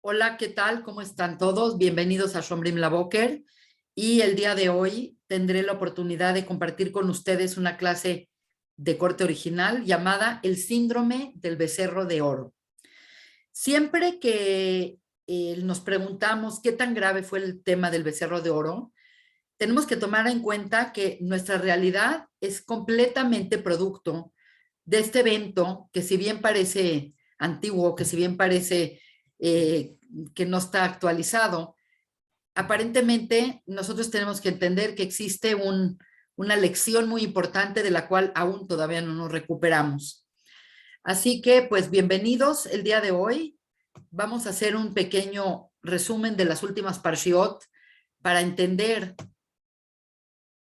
Hola, ¿qué tal? ¿Cómo están todos? Bienvenidos a Shomrim Laboker. Y el día de hoy tendré la oportunidad de compartir con ustedes una clase de corte original llamada El síndrome del becerro de oro. Siempre que nos preguntamos qué tan grave fue el tema del becerro de oro, tenemos que tomar en cuenta que nuestra realidad es completamente producto de este evento que, si bien parece antiguo, que si bien parece eh, que no está actualizado, aparentemente nosotros tenemos que entender que existe una lección muy importante de la cual aún todavía no nos recuperamos. Así que, pues, bienvenidos el día de hoy. Vamos a hacer un pequeño resumen de las últimas parshiot para entender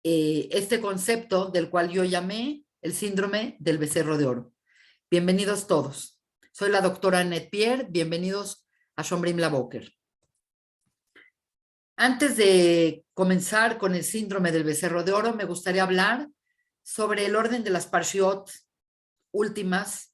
este concepto del cual yo llamé el síndrome del becerro de oro. Bienvenidos todos. Soy la doctora Annette Pierre. Bienvenidos a Shomrim Laboker. Antes de comenzar con el síndrome del becerro de oro, me gustaría hablar sobre el orden de las parshiot últimas.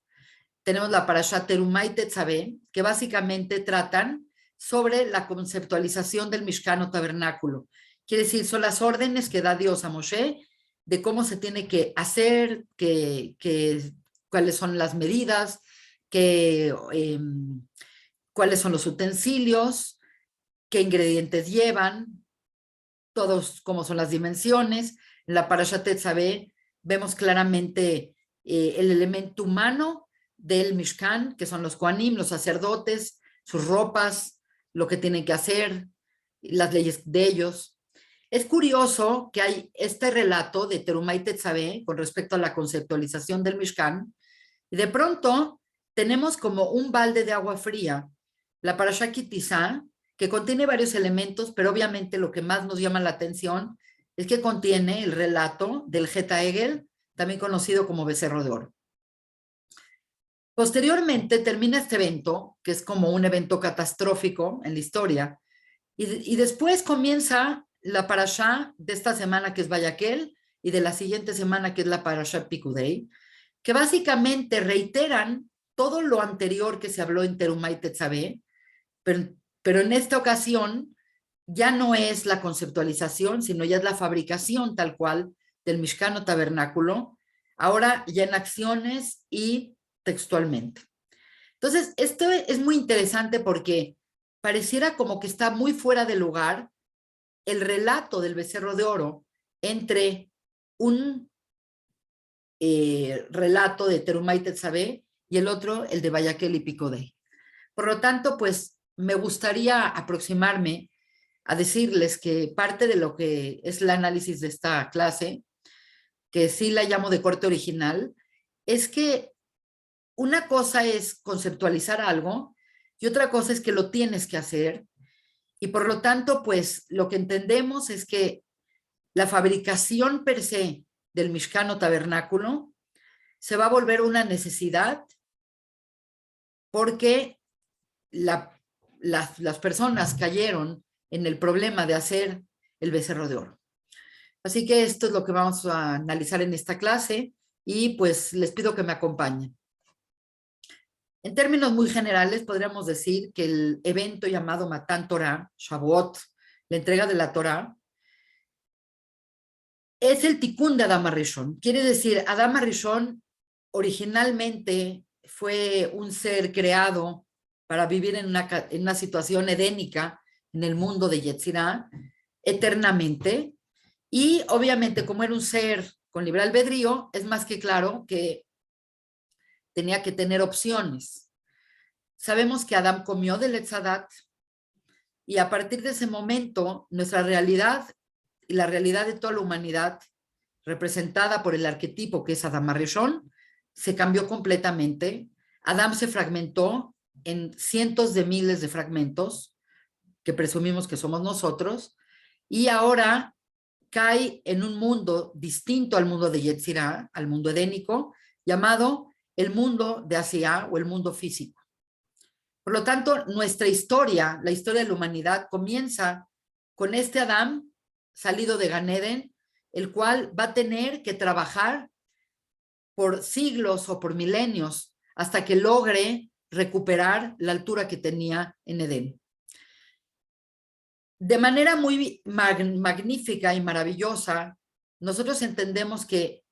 Tenemos la parashat Terumá y Tetzaveh, que básicamente tratan sobre la conceptualización del Mishkan o tabernáculo. Quiere decir, son las órdenes que da Dios a Moshe de cómo se tiene que hacer, cuáles son las medidas, cuáles son los utensilios, qué ingredientes llevan, todos cómo son las dimensiones. En la Parashat Tetzaveh vemos claramente el elemento humano del Mishkan, que son los Kohanim, los sacerdotes, sus ropas, lo que tienen que hacer, las leyes de ellos. Es curioso que hay este relato de Terumá y Tetzaveh con respecto a la conceptualización del Mishkan, y de pronto tenemos como un balde de agua fría, la Parashat Ki Tisa, que contiene varios elementos, pero obviamente lo que más nos llama la atención es que contiene el relato del Geta Egel, también conocido como becerro de oro. Posteriormente termina este evento, que es como un evento catastrófico en la historia, y después comienza la parashá de esta semana, que es Vayaquel, y de la siguiente semana, que es la parashá Pikudei, que básicamente reiteran todo lo anterior que se habló en Terumá y Tetzaveh, pero en esta ocasión ya no es la conceptualización, sino ya es la fabricación tal cual del Mishkan o tabernáculo, ahora ya en acciones y textualmente. Entonces, esto es muy interesante porque pareciera como que está muy fuera de lugar el relato del becerro de oro entre un relato de Terumá y Tetzaveh y el otro, el de Vayaquel y Pikudei. Por lo tanto, pues me gustaría aproximarme a decirles que parte de lo que es el análisis de esta clase, que sí la llamo de corte original, es que una cosa es conceptualizar algo y otra cosa es que lo tienes que hacer. Y por lo tanto, pues lo que entendemos es que la fabricación per se del Mishkan o tabernáculo se va a volver una necesidad porque las personas cayeron en el problema de hacer el becerro de oro. Así que esto es lo que vamos a analizar en esta clase y pues les pido que me acompañen. En términos muy generales, podríamos decir que el evento llamado Matan Torah, Shavuot, la entrega de la Torah, es el Tikkun de Adam HaRishon. Quiere decir, Adam HaRishon originalmente fue un ser creado para vivir en una situación edénica en el mundo de Yetzirah eternamente. Y obviamente, como era un ser con libre albedrío, es más que claro que tenía que tener opciones. Sabemos que Adán comió del Etzadat y a partir de ese momento nuestra realidad y la realidad de toda la humanidad, representada por el arquetipo que es Adam HaRishon, se cambió completamente. Adán se fragmentó en cientos de miles de fragmentos, que presumimos que somos nosotros, y ahora cae en un mundo distinto al mundo de Yetzirah, al mundo edénico, llamado el mundo de Asiá o el mundo físico. Por lo tanto, nuestra historia, la historia de la humanidad, comienza con este Adán salido de Gan Eden, el cual va a tener que trabajar por siglos o por milenios hasta que logre recuperar la altura que tenía en Edén. De manera muy magnífica y maravillosa, nosotros entendemos que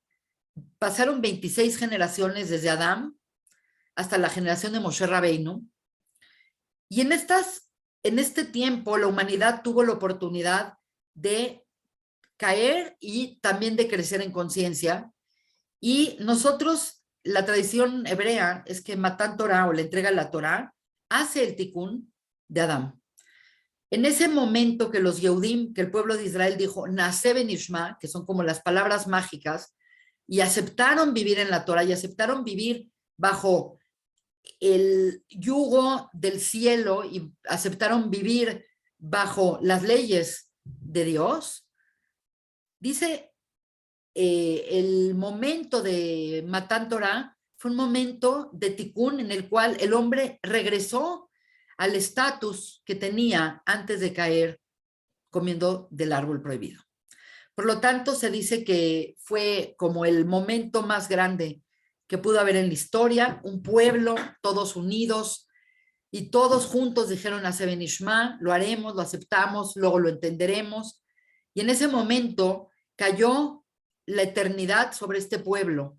pasaron 26 generaciones desde Adán hasta la generación de Moshe Rabbeinu, y en este tiempo la humanidad tuvo la oportunidad de caer y también de crecer en conciencia, y nosotros, la tradición hebrea es que Matan Torah, o la entrega de la Torah, hace el tikkun de Adán. En ese momento que los Yehudim, que el pueblo de Israel dijo, Naaseh benishma, que son como las palabras mágicas, y aceptaron vivir en la Torah, y aceptaron vivir bajo el yugo del cielo, y aceptaron vivir bajo las leyes de Dios, dice, el momento de Matan Torah fue un momento de tikkun en el cual el hombre regresó al estatus que tenía antes de caer comiendo del árbol prohibido. Por lo tanto, se dice que fue como el momento más grande que pudo haber en la historia, un pueblo, todos unidos, y todos juntos dijeron Naaseh benishma, lo haremos, lo aceptamos, luego lo entenderemos. Y en ese momento cayó la eternidad sobre este pueblo,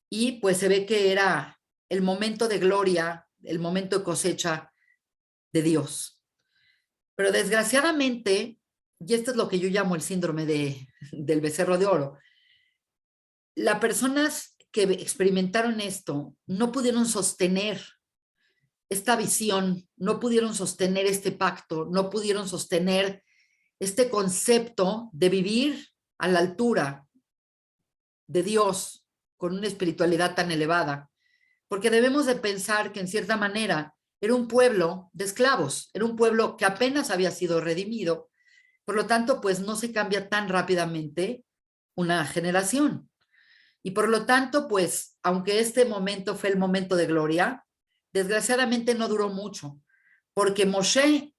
y pues se ve que era el momento de gloria, el momento de cosecha de Dios. Pero desgraciadamente, y esto es lo que yo llamo el síndrome del becerro de oro, las personas que experimentaron esto no pudieron sostener esta visión, no pudieron sostener este pacto, no pudieron sostener este concepto de vivir a la altura de Dios con una espiritualidad tan elevada, porque debemos de pensar que en cierta manera era un pueblo de esclavos, era un pueblo que apenas había sido redimido, por lo tanto, pues no se cambia tan rápidamente una generación. Y por lo tanto, pues, aunque este momento fue el momento de gloria, desgraciadamente no duró mucho, porque Moshe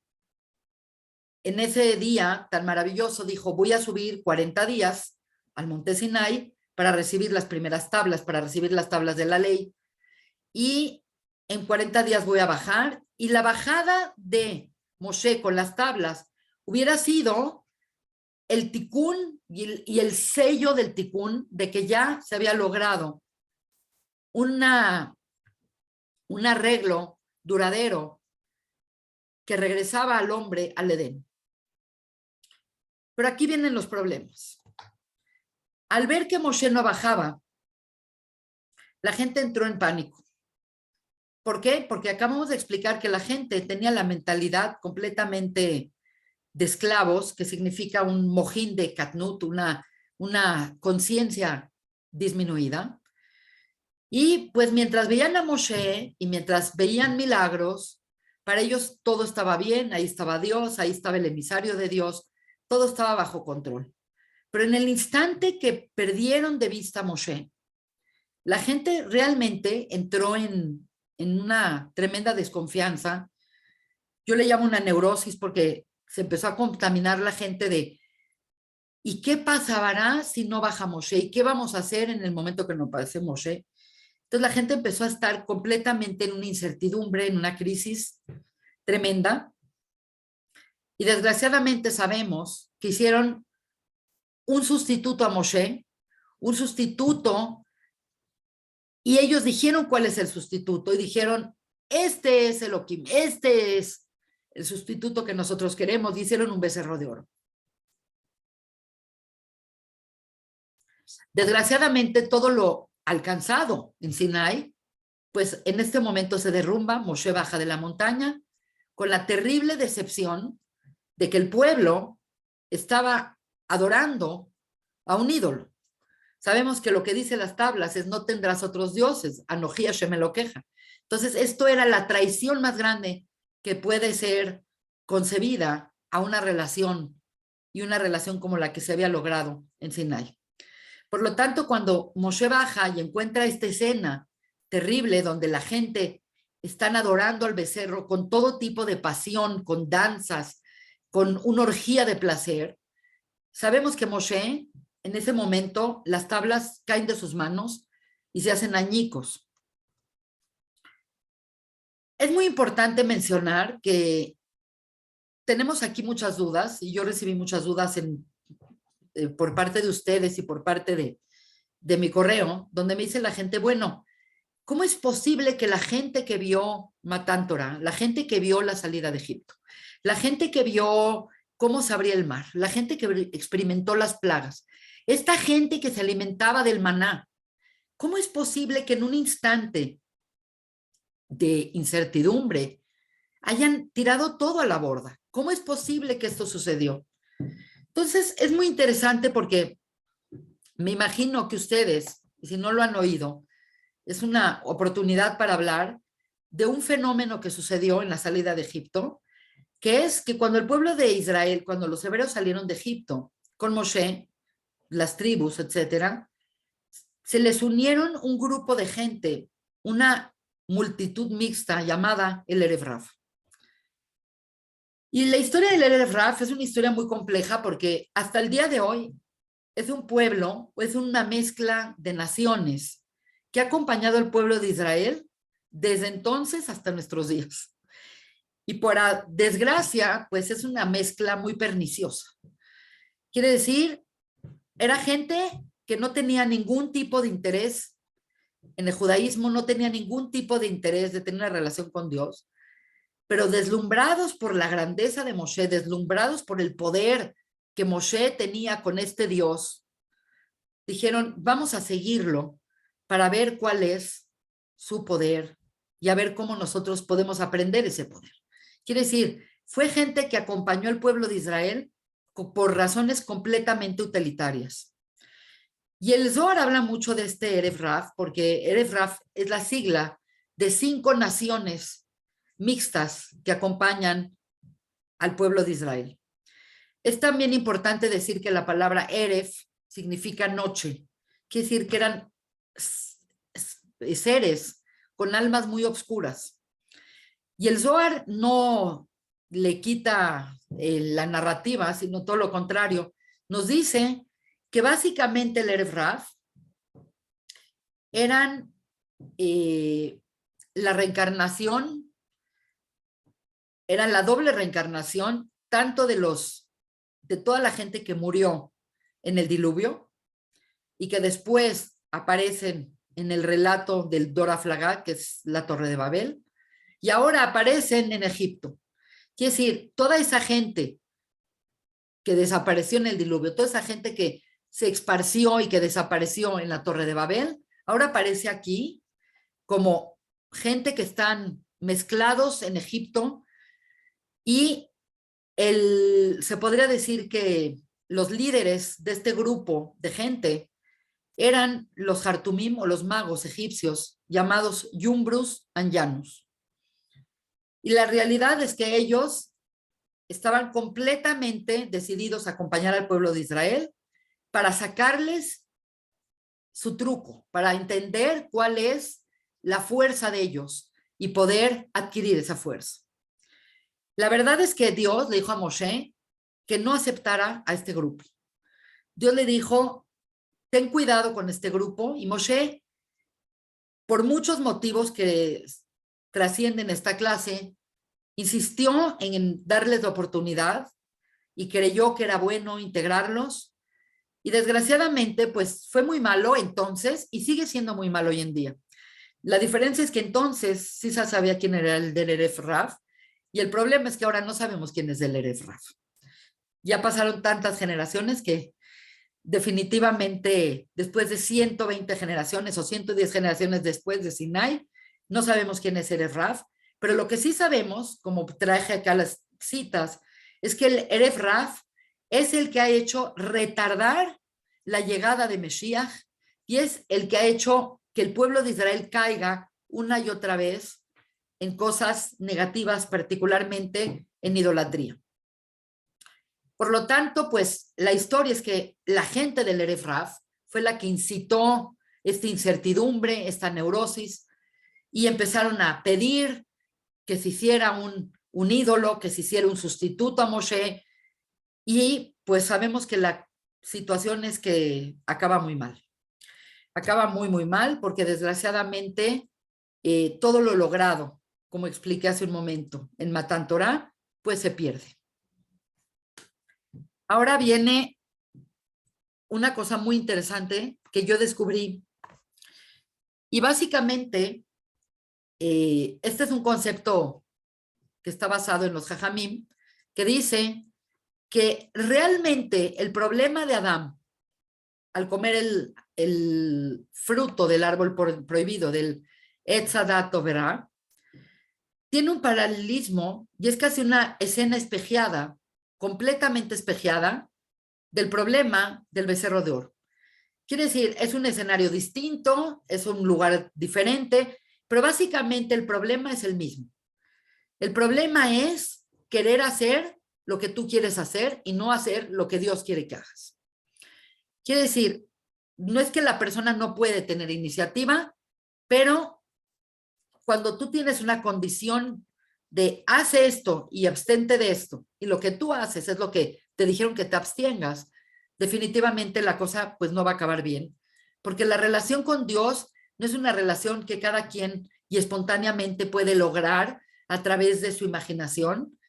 en ese día tan maravilloso dijo, voy a subir 40 días al monte Sinai para recibir las primeras tablas, para recibir las tablas de la ley, y en 40 días voy a bajar, y la bajada de Moshe con las tablas hubiera sido el tikkun y el sello del tikkun de que ya se había logrado un arreglo duradero que regresaba al hombre al Edén. Pero aquí vienen los problemas. Al ver que Moshe no bajaba, la gente entró en pánico. ¿Por qué? Porque acabamos de explicar que la gente tenía la mentalidad completamente de esclavos, que significa un mojín de katnut, una conciencia disminuida. Y pues mientras veían a Moshe y mientras veían milagros, para ellos todo estaba bien, ahí estaba Dios, ahí estaba el emisario de Dios, todo estaba bajo control. Pero en el instante que perdieron de vista a Moshe, la gente realmente entró en una tremenda desconfianza. Yo le llamo una neurosis porque se empezó a contaminar la gente de ¿y qué pasará si no baja Moshe? ¿Y qué vamos a hacer en el momento que no aparece Moshe? Entonces la gente empezó a estar completamente en una incertidumbre, en una crisis tremenda. Y desgraciadamente sabemos que hicieron un sustituto a Moshe, un sustituto, y ellos dijeron cuál es el sustituto, y dijeron, este es Elohim, este es el sustituto que nosotros queremos, y hicieron un becerro de oro. Desgraciadamente todo lo alcanzado en Sinai, pues en este momento se derrumba, Moshe baja de la montaña, con la terrible decepción de que el pueblo estaba adorando a un ídolo. Sabemos que lo que dice las tablas es no tendrás otros dioses, Anoji Hashem Elokeja. Entonces esto era la traición más grande que puede ser concebida a una relación, y una relación como la que se había logrado en Sinai. Por lo tanto, cuando Moshe baja y encuentra esta escena terrible donde la gente están adorando al becerro con todo tipo de pasión, con danzas, con una orgía de placer, sabemos que Moshe, en ese momento, las tablas caen de sus manos y se hacen añicos. Es muy importante mencionar que tenemos aquí muchas dudas y yo recibí muchas dudas por parte de ustedes y por parte de mi correo, donde me dice la gente, bueno, ¿cómo es posible que la gente que vio Matán Torah, la gente que vio la salida de Egipto, la gente que vio cómo se abría el mar, la gente que experimentó las plagas, esta gente que se alimentaba del maná, ¿cómo es posible que en un instante de incertidumbre hayan tirado todo a la borda? ¿Cómo es posible que esto sucedió? Entonces, es muy interesante porque me imagino que ustedes, si no lo han oído, es una oportunidad para hablar de un fenómeno que sucedió en la salida de Egipto, que es que cuando el pueblo de Israel, cuando los hebreos salieron de Egipto con Moshe, las tribus, etcétera, se les unieron un grupo de gente, una multitud mixta llamada el Erev Rav. Y la historia del Erev Rav es una historia muy compleja porque hasta el día de hoy es un pueblo, es una mezcla de naciones que ha acompañado al pueblo de Israel desde entonces hasta nuestros días. Y por desgracia, pues es una mezcla muy perniciosa. Quiere decir, era gente que no tenía ningún tipo de interés en el judaísmo, no tenía ningún tipo de interés de tener una relación con Dios, pero deslumbrados por la grandeza de Moshe, deslumbrados por el poder que Moshe tenía con este Dios, dijeron, vamos a seguirlo para ver cuál es su poder y a ver cómo nosotros podemos aprender ese poder. Quiere decir, fue gente que acompañó al pueblo de Israel por razones completamente utilitarias. Y el Zohar habla mucho de este Erev Rav, porque Erev Rav es la sigla de 5 naciones mixtas que acompañan al pueblo de Israel. Es también importante decir que la palabra Erev significa noche, quiere decir que eran seres con almas muy obscuras. Y el Zohar no le quita la narrativa, sino todo lo contrario. Nos dice que básicamente el Erev Rav eran la reencarnación, eran la doble reencarnación, tanto de toda la gente que murió en el diluvio y que después aparecen en el relato del Dor HaFlagá, que es la Torre de Babel, y ahora aparecen en Egipto. Quiere decir, toda esa gente que desapareció en el diluvio, toda esa gente que se esparció y que desapareció en la Torre de Babel, ahora aparece aquí como gente que están mezclados en Egipto y se podría decir que los líderes de este grupo de gente eran los Hartumim o los magos egipcios llamados Yumbrus and Janus. Y la realidad es que ellos estaban completamente decididos a acompañar al pueblo de Israel para sacarles su truco, para entender cuál es la fuerza de ellos y poder adquirir esa fuerza. La verdad es que Dios le dijo a Moshe que no aceptara a este grupo. Dios le dijo, ten cuidado con este grupo, y Moshe, por muchos motivos que trascienden esta clase, insistió en darles la oportunidad y creyó que era bueno integrarlos. Y desgraciadamente, pues fue muy malo entonces y sigue siendo muy malo hoy en día. La diferencia es que entonces sí se sabía quién era el del Erev Rav, y el problema es que ahora no sabemos quién es el Erev Rav. Ya pasaron tantas generaciones que definitivamente después de 120 generaciones o 110 generaciones después de Sinai, no sabemos quién es Erev Rav, pero lo que sí sabemos, como traje acá las citas, es que el Erev Rav es el que ha hecho retardar la llegada de Mesías y es el que ha hecho que el pueblo de Israel caiga una y otra vez en cosas negativas, particularmente en idolatría. Por lo tanto, pues la historia es que la gente del Erev Rav fue la que incitó esta incertidumbre, esta neurosis, y empezaron a pedir que se hiciera un ídolo, que se hiciera un sustituto a Moshe, y pues sabemos que la situación es que acaba muy mal. Acaba muy, muy mal porque desgraciadamente todo lo logrado como expliqué hace un momento, en Matan Torah, pues se pierde. Ahora viene una cosa muy interesante que yo descubrí. Y básicamente, este es un concepto que está basado en los Jajamim, que dice que realmente el problema de Adán al comer el fruto del árbol prohibido, del Etz Hadat Toverá, tiene un paralelismo y es casi una escena espejeada, completamente espejeada, del problema del becerro de oro. Quiere decir, es un escenario distinto, es un lugar diferente, pero básicamente el problema es el mismo. El problema es querer hacer lo que tú quieres hacer y no hacer lo que Dios quiere que hagas. Quiere decir, no es que la persona no puede tener iniciativa, pero cuando tú tienes una condición de hace esto y abstente de esto, y lo que tú haces es lo que te dijeron que te abstengas, definitivamente la cosa pues no va a acabar bien, porque la relación con Dios no es una relación que cada quien y espontáneamente puede lograr a través de su imaginación.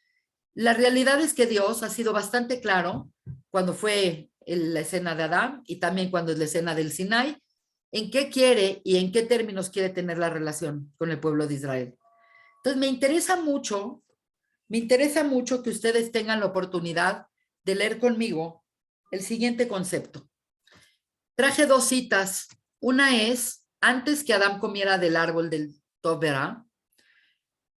La realidad es que Dios ha sido bastante claro cuando fue la escena de Adán y también cuando es la escena del Sinai, en qué quiere y en qué términos quiere tener la relación con el pueblo de Israel. Entonces me interesa mucho que ustedes tengan la oportunidad de leer conmigo el siguiente concepto. Traje dos citas. Una es antes que Adán comiera del árbol del Tov Verá.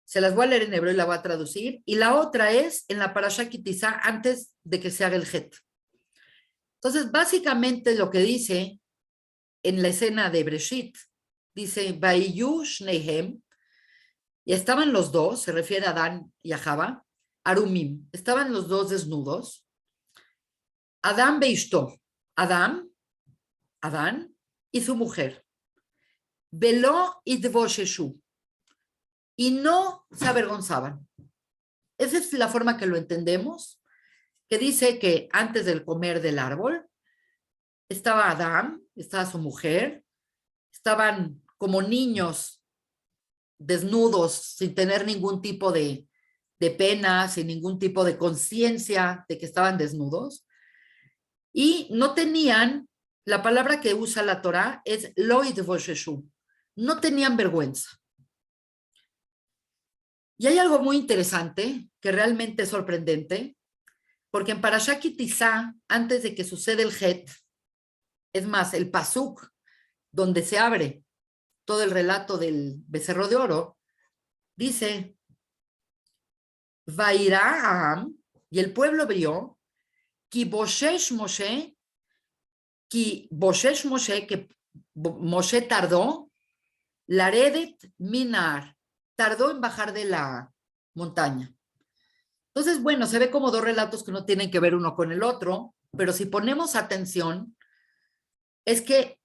Se las voy a leer en hebreo y la voy a traducir. Y la otra es en la Parashá Ki Tisa, antes de que se haga el Het. Entonces, básicamente lo que dice en la escena de Breshit, dice, Vayu Shnehem, y estaban los dos, se refiere a Adán y a Java, Arumim, estaban los dos desnudos. Adán Beishto, Adán y su mujer. Velo idvosheshu, y no se avergonzaban. Esa es la forma que lo entendemos, que dice que antes del comer del árbol estaba Adán, estaba su mujer, estaban como niños desnudos, sin tener ningún tipo de pena, sin ningún tipo de conciencia de que estaban desnudos, y no tenían, la palabra que usa la Torá es lo idvosheshu, no tenían vergüenza. Y hay algo muy interesante, que realmente es sorprendente, porque en Parashá Ki Tisa, antes de que suceda el Het, es más, el pasuk, donde se abre todo el relato del becerro de oro, dice, Vairá Aham, y el pueblo vio, Ki Boshesh Moshe, que Moshe tardó, Laredet Minar, tardó en bajar de la montaña. Entonces, bueno, se ve como dos relatos que no tienen que ver uno con el otro, pero si ponemos atención, es que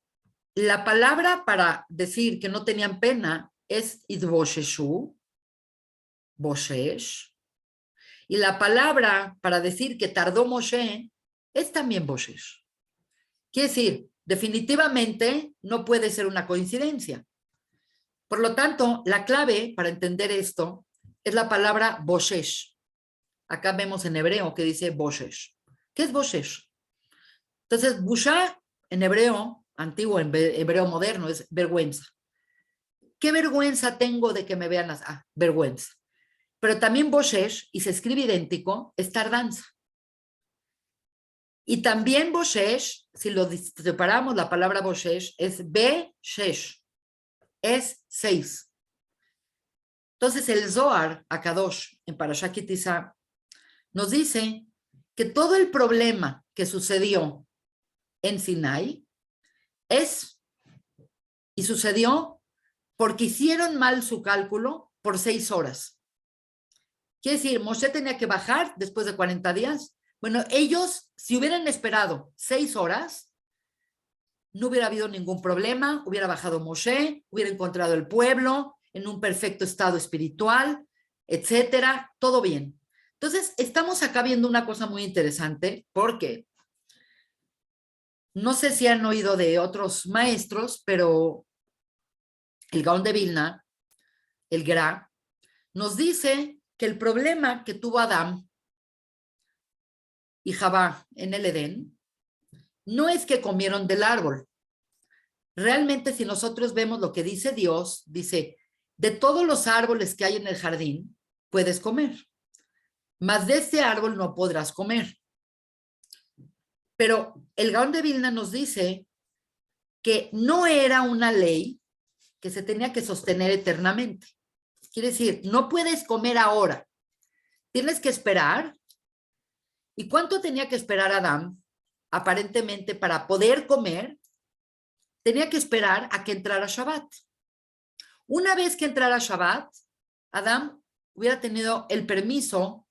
la palabra para decir que no tenían pena es idvosheshu, boshesh, y la palabra para decir que tardó Moshe es también boshesh. Quiere decir, definitivamente no puede ser una coincidencia. Por lo tanto, la clave para entender esto es la palabra boshesh. Acá vemos en hebreo que dice boshesh. ¿Qué es boshesh? Entonces, busha en hebreo antiguo, en hebreo moderno, es vergüenza. ¿Qué vergüenza tengo de que me vean así? Ah, vergüenza. Pero también boshesh, y se escribe idéntico, es tardanza. Y también boshesh, si lo separamos, la palabra boshesh es be-shesh, es 6. Entonces el Zohar, Akadosh, en Parashá Ki Tisa, nos dice que todo el problema que sucedió en Sinai es, y sucedió porque hicieron mal su cálculo por 6 horas. Quiere decir, Moshe tenía que bajar después de 40 días. Bueno, ellos, si hubieran esperado 6 horas, no hubiera habido ningún problema, hubiera bajado Moshe, hubiera encontrado el pueblo en un perfecto estado espiritual, etcétera, todo bien. Entonces, estamos acá viendo una cosa muy interesante, porque no sé si han oído de otros maestros, pero el Gaón de Vilna, el Gra, nos dice que el problema que tuvo Adán y Jabá en el Edén no es que comieron del árbol. Realmente, si nosotros vemos lo que dice Dios, dice, de todos los árboles que hay en el jardín, puedes comer, mas de este árbol no podrás comer. Pero el Gaón de Vilna nos dice que no era una ley que se tenía que sostener eternamente. Quiere decir, no puedes comer ahora, tienes que esperar. ¿Y cuánto tenía que esperar Adán? Aparentemente, para poder comer, tenía que esperar a que entrara Shabbat. Una vez que entrara Shabbat, Adán hubiera tenido el permiso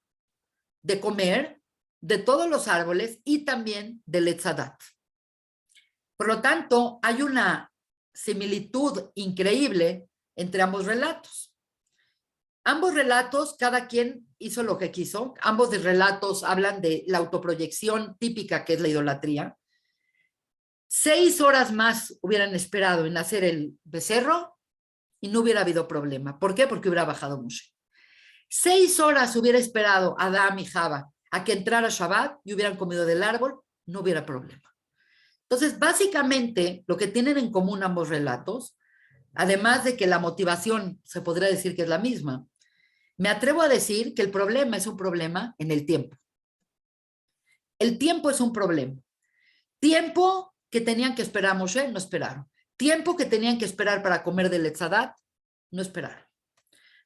de comer de todos los árboles y también del Etzadat. Por lo tanto, hay una similitud increíble entre ambos relatos. Ambos relatos, cada quien hizo lo que quiso. Ambos relatos hablan de la autoproyección típica que es la idolatría. 6 horas más hubieran esperado en hacer el becerro y no hubiera habido problema. ¿Por qué? Porque hubiera bajado Moshe. 6 horas hubiera esperado Adán y Jabá a que entrara Shabbat y hubieran comido del árbol, no hubiera problema. Entonces, básicamente, lo que tienen en común ambos relatos, además de que la motivación se podría decir que es la misma, me atrevo a decir que el problema es un problema en el tiempo. El tiempo es un problema. Tiempo que tenían que esperar a Moshe, no esperaron. Tiempo que tenían que esperar para comer del Etzadat, no esperaron.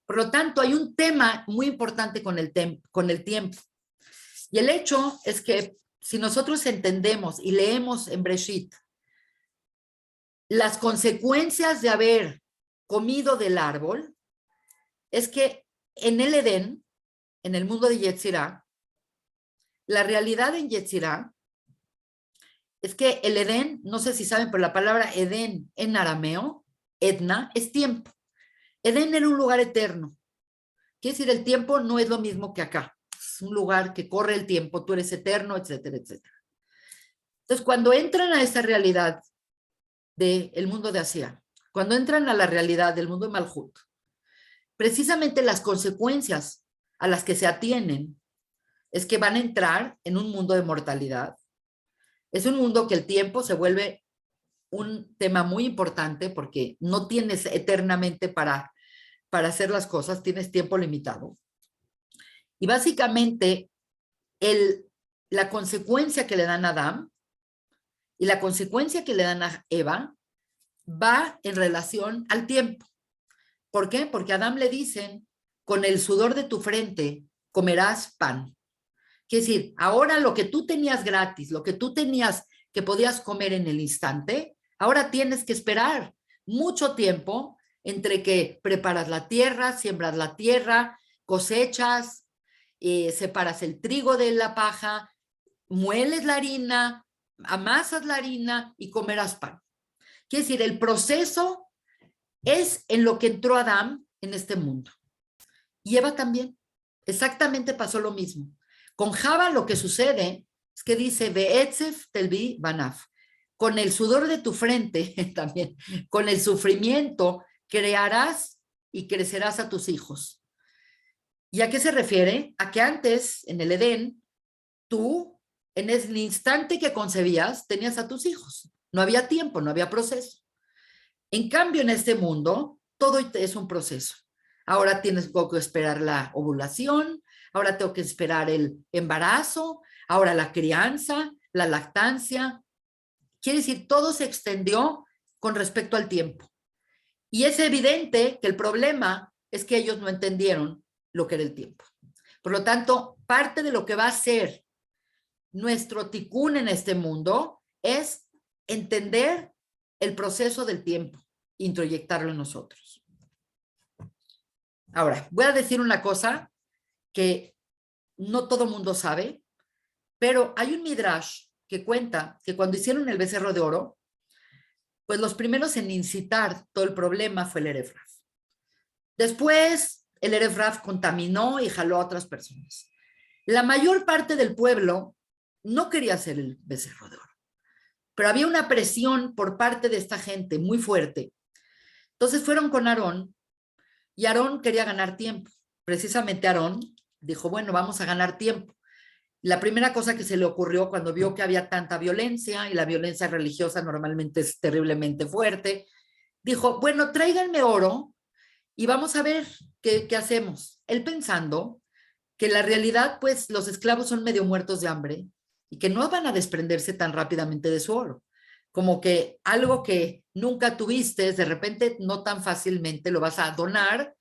Por lo tanto, hay un tema muy importante con el tiempo. Y el hecho es que si nosotros entendemos y leemos en Breshit las consecuencias de haber comido del árbol, es que en el Edén, en el mundo de Yetzirah, la realidad en Yetzirah es que el Edén, no sé si saben, pero la palabra Edén en arameo, Edna, es tiempo. Edén era un lugar eterno. Quiere decir, el tiempo no es lo mismo que acá. Es un lugar que corre el tiempo, tú eres eterno, etcétera, etcétera. Entonces, cuando entran a esa realidad del mundo de Asia, cuando entran a la realidad del mundo de Malhut, precisamente las consecuencias a las que se atienen es que van a entrar en un mundo de mortalidad. Es un mundo que el tiempo se vuelve un tema muy importante porque no tienes eternamente para hacer las cosas, tienes tiempo limitado. Y básicamente la consecuencia que le dan a Adán y la consecuencia que le dan a Eva va en relación al tiempo. ¿Por qué? Porque a Adán le dicen, con el sudor de tu frente comerás pan. Quiere decir, ahora lo que tú tenías gratis, lo que tú tenías que podías comer en el instante, ahora tienes que esperar mucho tiempo entre que preparas la tierra, siembras la tierra, cosechas, separas el trigo de la paja, mueles la harina, amasas la harina y comerás pan. Quiere decir, el proceso es en lo que entró Adán en este mundo. Y Eva también. Exactamente pasó lo mismo. Con Java lo que sucede es que dice, Be'etzef telbi banaf. Con el sudor de tu frente, también, con el sufrimiento, crearás y crecerás a tus hijos. ¿Y a qué se refiere? A que antes, en el Edén, tú, en el instante que concebías, tenías a tus hijos. No había tiempo, no había proceso. En cambio, en este mundo, todo es un proceso. Ahora tienes que esperar la ovulación, ahora tengo que esperar el embarazo, ahora la crianza, la lactancia. Quiere decir, todo se extendió con respecto al tiempo. Y es evidente que el problema es que ellos no entendieron lo que era el tiempo. Por lo tanto, parte de lo que va a ser nuestro tikún en este mundo es entender el proceso del tiempo, introyectarlo en nosotros. Ahora, voy a decir una cosa que no todo mundo sabe, pero hay un midrash que cuenta que cuando hicieron el becerro de oro, pues los primeros en incitar todo el problema fue el Erev Rav. Después, el Erev Rav contaminó y jaló a otras personas. La mayor parte del pueblo no quería hacer el becerro de oro, pero había una presión por parte de esta gente muy fuerte. Entonces fueron con Aarón y Aarón quería ganar tiempo. precisamente Aarón dijo, bueno, vamos a ganar tiempo. La primera cosa que se le ocurrió cuando vio que había tanta violencia, y la violencia religiosa normalmente es terriblemente fuerte, dijo, bueno, tráiganme oro y vamos a ver qué hacemos. Él pensando que en la realidad, pues, los esclavos son medio muertos de hambre y que no van a desprenderse tan rápidamente de su oro. Como que algo que nunca tuviste, de repente no tan fácilmente lo vas a donar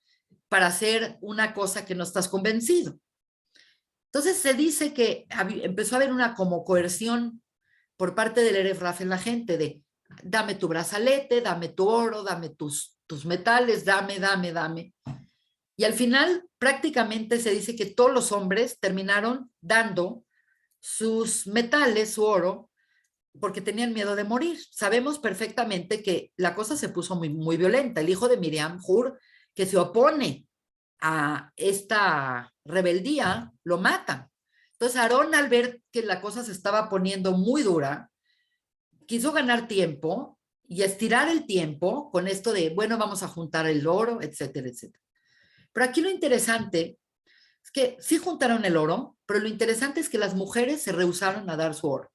para hacer una cosa que no estás convencido. Entonces se dice que empezó a haber una como coerción por parte del Erev Raf en la gente de dame tu brazalete, dame tu oro, dame tus metales, dame. Y al final prácticamente se dice que todos los hombres terminaron dando sus metales, su oro, porque tenían miedo de morir. Sabemos perfectamente que la cosa se puso muy, muy violenta. El hijo de Miriam, Hur, que se opone a esta rebeldía, lo matan. Entonces Aarón, al ver que la cosa se estaba poniendo muy dura, quiso ganar tiempo y estirar el tiempo con esto de, bueno, vamos a juntar el oro, etcétera, etcétera. Pero aquí lo interesante es que sí juntaron el oro, pero lo interesante es que las mujeres se rehusaron a dar su oro.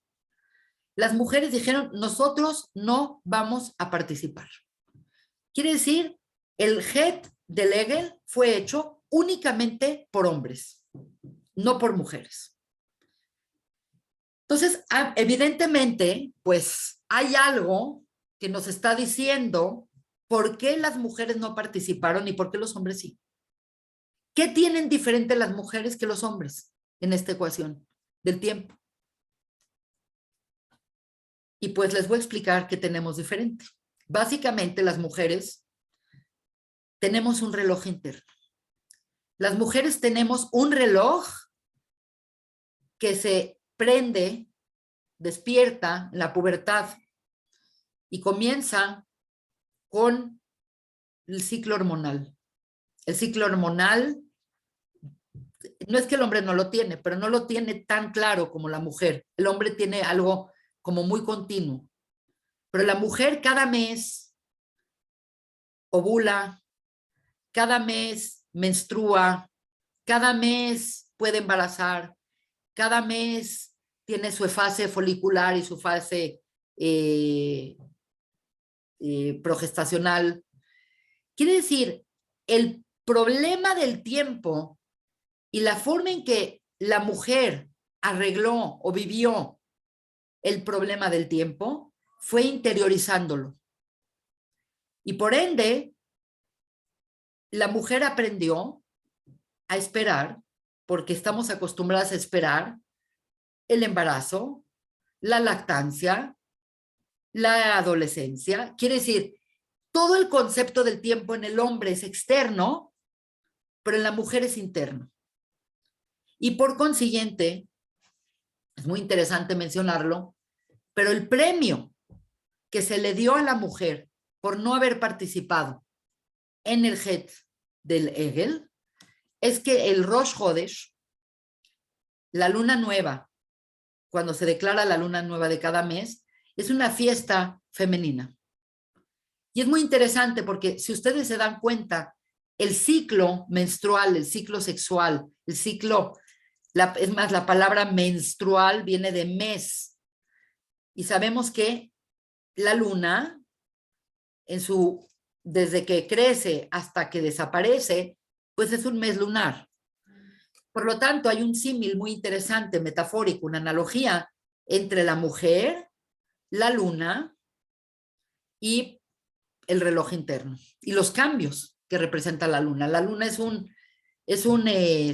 Las mujeres dijeron, nosotros no vamos a participar. Quiere decir, el Het del Egel fue hecho únicamente por hombres, no por mujeres. Entonces, evidentemente, pues hay algo que nos está diciendo por qué las mujeres no participaron y por qué los hombres sí. ¿Qué tienen diferente las mujeres que los hombres en esta ecuación del tiempo? Y pues les voy a explicar qué tenemos diferente. Básicamente, las mujeres tenemos un reloj interno. Las mujeres tenemos un reloj que se prende, despierta en la pubertad y comienza con el ciclo hormonal. El ciclo hormonal, no es que el hombre no lo tiene, pero no lo tiene tan claro como la mujer. El hombre tiene algo como muy continuo. Pero la mujer cada mes ovula, cada mes menstrua, cada mes puede embarazar, cada mes tiene su fase folicular y su fase progestacional. Quiere decir, el problema del tiempo y la forma en que la mujer arregló o vivió el problema del tiempo fue interiorizándolo. Y por ende, la mujer aprendió a esperar, porque estamos acostumbradas a esperar el embarazo, la lactancia, la adolescencia. Quiere decir, todo el concepto del tiempo en el hombre es externo, pero en la mujer es interno. Y por consiguiente, es muy interesante mencionarlo, pero el premio que se le dio a la mujer por no haber participado en el Het del Egel es que el Rosh Hodesh, la luna nueva, cuando se declara la luna nueva de cada mes, es una fiesta femenina. Y es muy interesante porque si ustedes se dan cuenta, el ciclo menstrual, el ciclo sexual, el ciclo, es más, la palabra menstrual viene de mes. Y sabemos que la luna, desde que crece hasta que desaparece, pues es un mes lunar. Por lo tanto, hay un símil muy interesante, metafórico, una analogía entre la mujer, la luna y el reloj interno y los cambios que representa la luna. La luna es un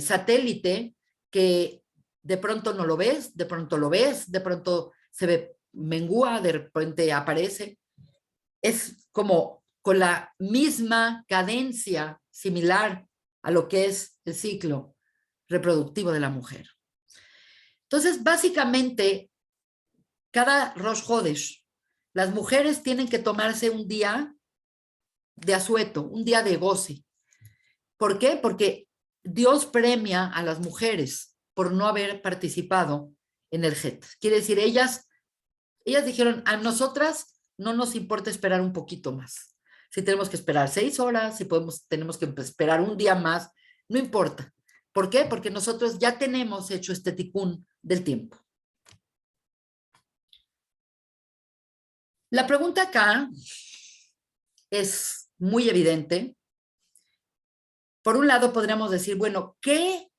satélite que de pronto no lo ves, de pronto lo ves, de pronto se ve mengúa, de repente aparece. Es como con la misma cadencia similar a lo que es el ciclo reproductivo de la mujer. Entonces, básicamente, cada Rosh Hodesh, las mujeres tienen que tomarse un día de asueto, un día de goce. ¿Por qué? Porque Dios premia a las mujeres por no haber participado en el Het. Quiere decir, ellas dijeron, a nosotras no nos importa esperar un poquito más. Si tenemos que esperar 6 horas, si tenemos que esperar un día más, no importa. ¿Por qué? Porque nosotros ya tenemos hecho este tikkun del tiempo. La pregunta acá es muy evidente. Por un lado podríamos decir, bueno, ¿qué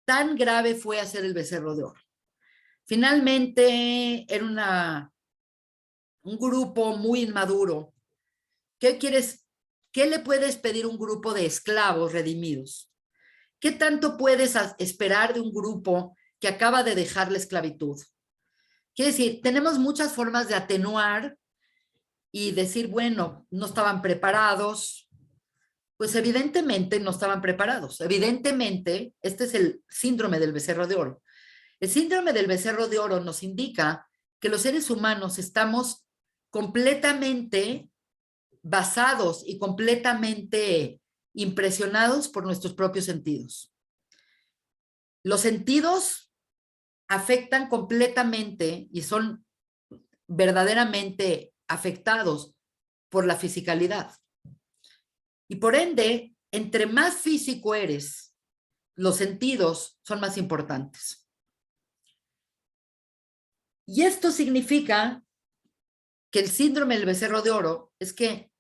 tan grave fue hacer el becerro de oro? Finalmente era un grupo muy inmaduro. ¿Qué le puedes pedir a un grupo de esclavos redimidos? ¿Qué tanto puedes esperar de un grupo que acaba de dejar la esclavitud? Quiere decir, tenemos muchas formas de atenuar y decir, bueno, no estaban preparados. Pues evidentemente no estaban preparados. Evidentemente, este es el síndrome del becerro de oro. El síndrome del becerro de oro nos indica que los seres humanos estamos completamente basados y completamente impresionados por nuestros propios sentidos. Los sentidos afectan completamente y son verdaderamente afectados por la fisicalidad. Y por ende, entre más físico eres, los sentidos son más importantes. Y esto significa que el síndrome del becerro de oro es que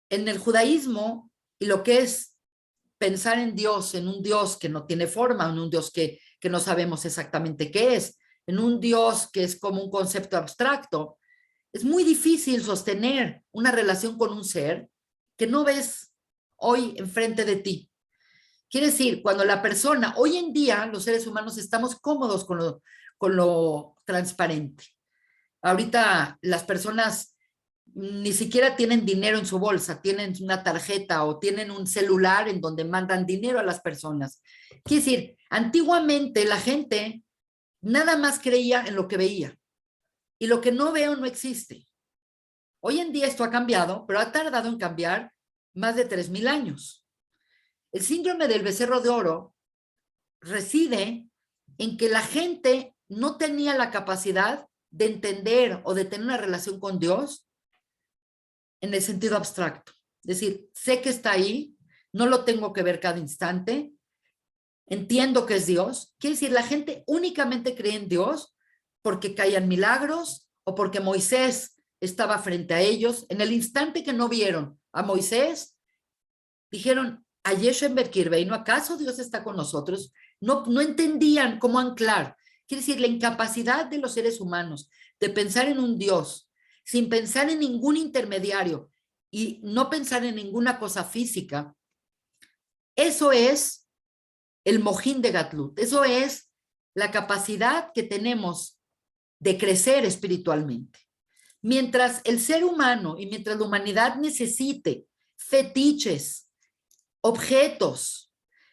en el judaísmo y lo que es pensar en Dios, en un Dios que no tiene forma, en un Dios que no sabemos exactamente qué es, en un Dios que es como un concepto abstracto, es muy difícil sostener una relación con un ser que no ves hoy enfrente de ti. Quiere decir, cuando la persona, hoy en día los seres humanos estamos cómodos con lo transparente. Ahorita las personas ni siquiera tienen dinero en su bolsa, tienen una tarjeta o tienen un celular en donde mandan dinero a las personas. Quiere decir, antiguamente la gente nada más creía en lo que veía y lo que no veo no existe. Hoy en día esto ha cambiado, pero ha tardado en cambiar más de 3,000 años. El síndrome del becerro de oro reside en que la gente no tenía la capacidad de entender o de tener una relación con Dios en el sentido abstracto. Es decir, sé que está ahí, no lo tengo que ver cada instante, entiendo que es Dios. Quiere decir, la gente únicamente cree en Dios porque caían milagros o porque Moisés estaba frente a ellos. En el instante que no vieron a Moisés, dijeron, a Yeshem Berkirbeinu, ¿acaso Dios está con nosotros? No entendían cómo anclar. Quiere decir, la incapacidad de los seres humanos de pensar en un Dios sin pensar en ningún intermediario y no pensar en ninguna cosa física, eso es el mojín de Gatlut, eso es la capacidad que tenemos de crecer espiritualmente. Mientras el ser humano y mientras la humanidad necesite fetiches, objetos,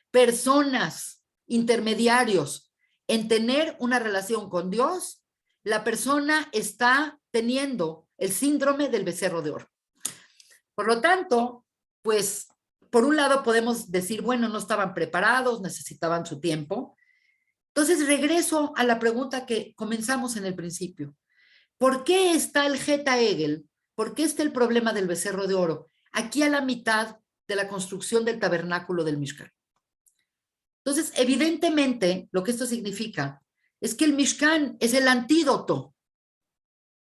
personas, intermediarios en tener una relación con Dios, la persona está teniendo el síndrome del becerro de oro. Por lo tanto, pues, por un lado podemos decir, bueno, no estaban preparados, necesitaban su tiempo. Entonces, regreso a la pregunta que comenzamos en el principio. ¿Por qué está el Geta Egel? ¿Por qué está el problema del becerro de oro? Aquí a la mitad de la construcción del tabernáculo del Mishkan. Entonces, evidentemente, lo que esto significa es que el Mishkan es el antídoto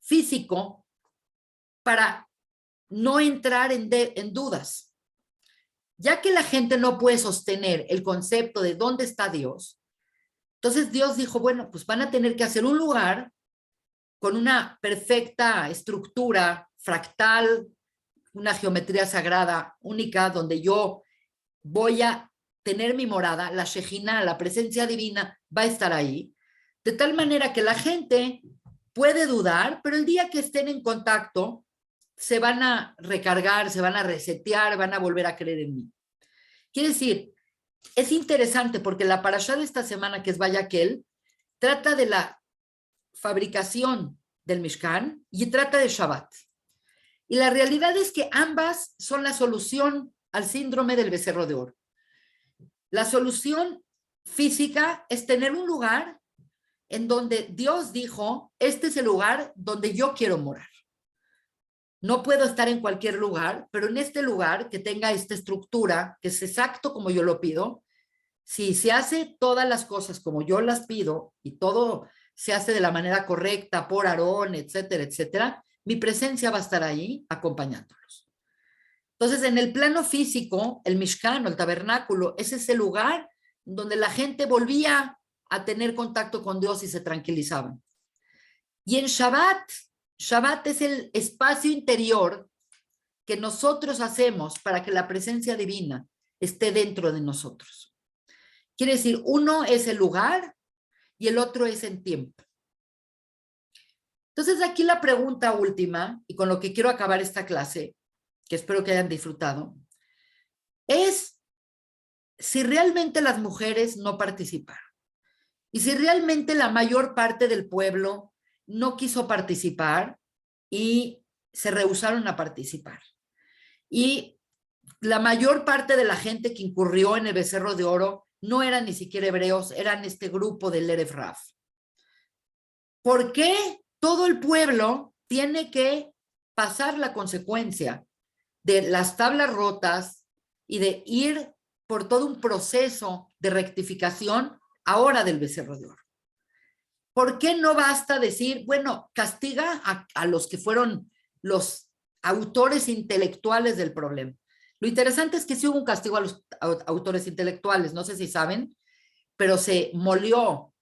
físico para no entrar en dudas. Ya que la gente no puede sostener el concepto de dónde está Dios, entonces Dios dijo, bueno, pues van a tener que hacer un lugar con una perfecta estructura fractal, una geometría sagrada única, donde yo voy a tener mi morada, la Shejina, la presencia divina, va a estar ahí, de tal manera que la gente puede dudar, pero el día que estén en contacto, se van a recargar, se van a resetear, van a volver a creer en mí. Quiere decir, es interesante porque la parashá de esta semana, que es Vayakhel, trata de la fabricación del Mishkan y trata de Shabbat. Y la realidad es que ambas son la solución al síndrome del becerro de oro. La solución física es tener un lugar en donde Dios dijo, este es el lugar donde yo quiero morar. No puedo estar en cualquier lugar, pero en este lugar que tenga esta estructura, que es exacto como yo lo pido, si se hace todas las cosas como yo las pido y todo se hace de la manera correcta por Aarón, etcétera, etcétera, mi presencia va a estar ahí acompañándolos. Entonces, en el plano físico, el Mishkan, el tabernáculo, es ese lugar donde la gente volvía a tener contacto con Dios y se tranquilizaban. Y en Shabbat es el espacio interior que nosotros hacemos para que la presencia divina esté dentro de nosotros. Quiere decir, uno es el lugar y el otro es en tiempo. Entonces, aquí la pregunta última, y con lo que quiero acabar esta clase, que espero que hayan disfrutado, es si realmente las mujeres no participaron y si realmente la mayor parte del pueblo no quiso participar y se rehusaron a participar. Y la mayor parte de la gente que incurrió en el becerro de oro no eran ni siquiera hebreos, eran este grupo del Erev Rav. ¿Por qué todo el pueblo tiene que pasar la consecuencia de las tablas rotas y de ir por todo un proceso de rectificación ahora del becerro de oro? ¿Por qué no basta decir, bueno, castiga a los que fueron los autores intelectuales del problema? Lo interesante es que sí hubo un castigo a los autores intelectuales, no sé si saben, pero se molió,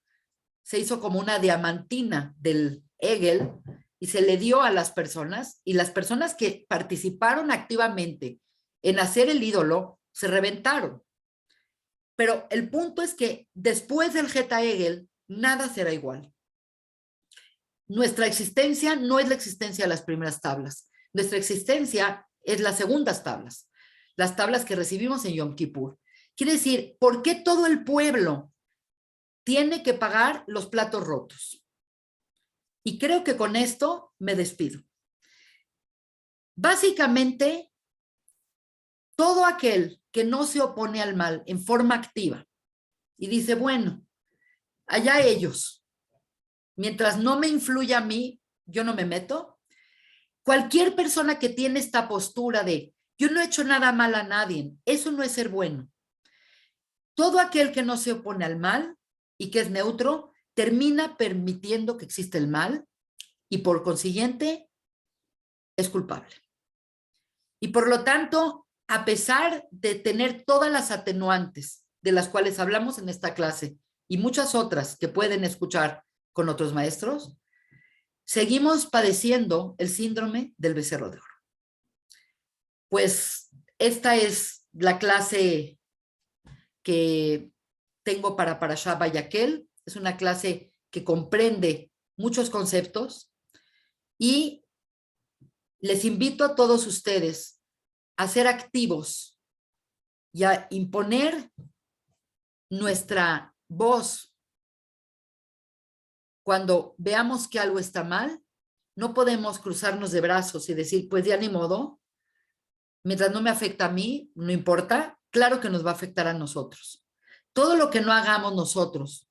se hizo como una diamantina del Hegel y se le dio a las personas, y las personas que participaron activamente en hacer el ídolo se reventaron. Pero el punto es que después del Geta Hegel, nada será igual. Nuestra existencia no es la existencia de las primeras tablas. Nuestra existencia es las segundas tablas, las tablas que recibimos en Yom Kippur. Quiere decir, ¿por qué todo el pueblo tiene que pagar los platos rotos? Y creo que con esto me despido. Básicamente, todo aquel que no se opone al mal en forma activa y dice, bueno, allá ellos, mientras no me influya a mí, yo no me meto. Cualquier persona que tiene esta postura de yo no he hecho nada mal a nadie, eso no es ser bueno. Todo aquel que no se opone al mal y que es neutro, termina permitiendo que existe el mal y por consiguiente es culpable. Y por lo tanto, a pesar de tener todas las atenuantes de las cuales hablamos en esta clase y muchas otras que pueden escuchar con otros maestros, seguimos padeciendo el síndrome del becerro de oro. Pues esta es la clase que tengo para Parashá Vayakhel. Es una clase que comprende muchos conceptos y les invito a todos ustedes a ser activos y a imponer nuestra voz cuando veamos que algo está mal. No podemos cruzarnos de brazos y decir, pues ya ni modo, mientras no me afecta a mí, no importa. Claro que nos va a afectar a nosotros. Todo lo que no hagamos nosotros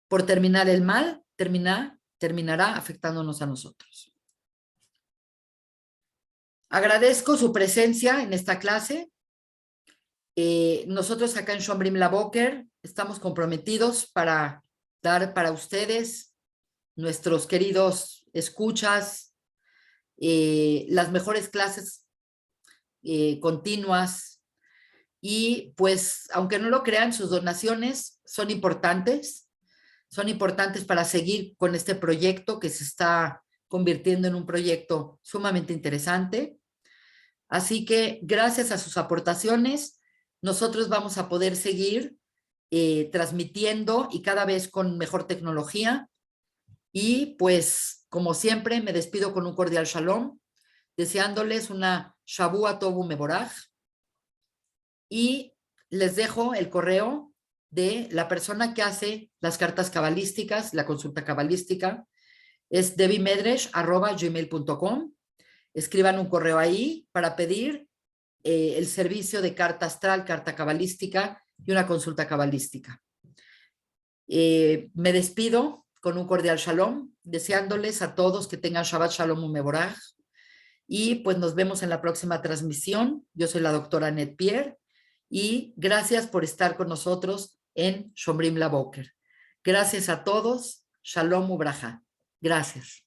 por terminar el mal, terminará afectándonos a nosotros. Agradezco su presencia en esta clase. Nosotros acá en Shomrim La Boker estamos comprometidos para dar para ustedes, nuestros queridos escuchas, las mejores clases continuas. Y pues, aunque no lo crean, sus donaciones son importantes para seguir con este proyecto que se está convirtiendo en un proyecto sumamente interesante. Así que gracias a sus aportaciones, nosotros vamos a poder seguir transmitiendo y cada vez con mejor tecnología. Y pues, como siempre, me despido con un cordial shalom, deseándoles una Shavua Tovu Mevorach. Y les dejo el correo de la persona que hace las cartas cabalísticas, la consulta cabalística. Es debimedresh@gmail.com. Escriban un correo ahí para pedir el servicio de carta astral, carta cabalística y una consulta cabalística. Me despido con un cordial shalom, deseándoles a todos que tengan Shabbat Shalom Umevorach Y pues nos vemos en la próxima transmisión. Yo soy la doctora Annette Pierre y gracias por estar con nosotros en Shomrim La Boker. Gracias a todos. Shalom Ubraja. Gracias.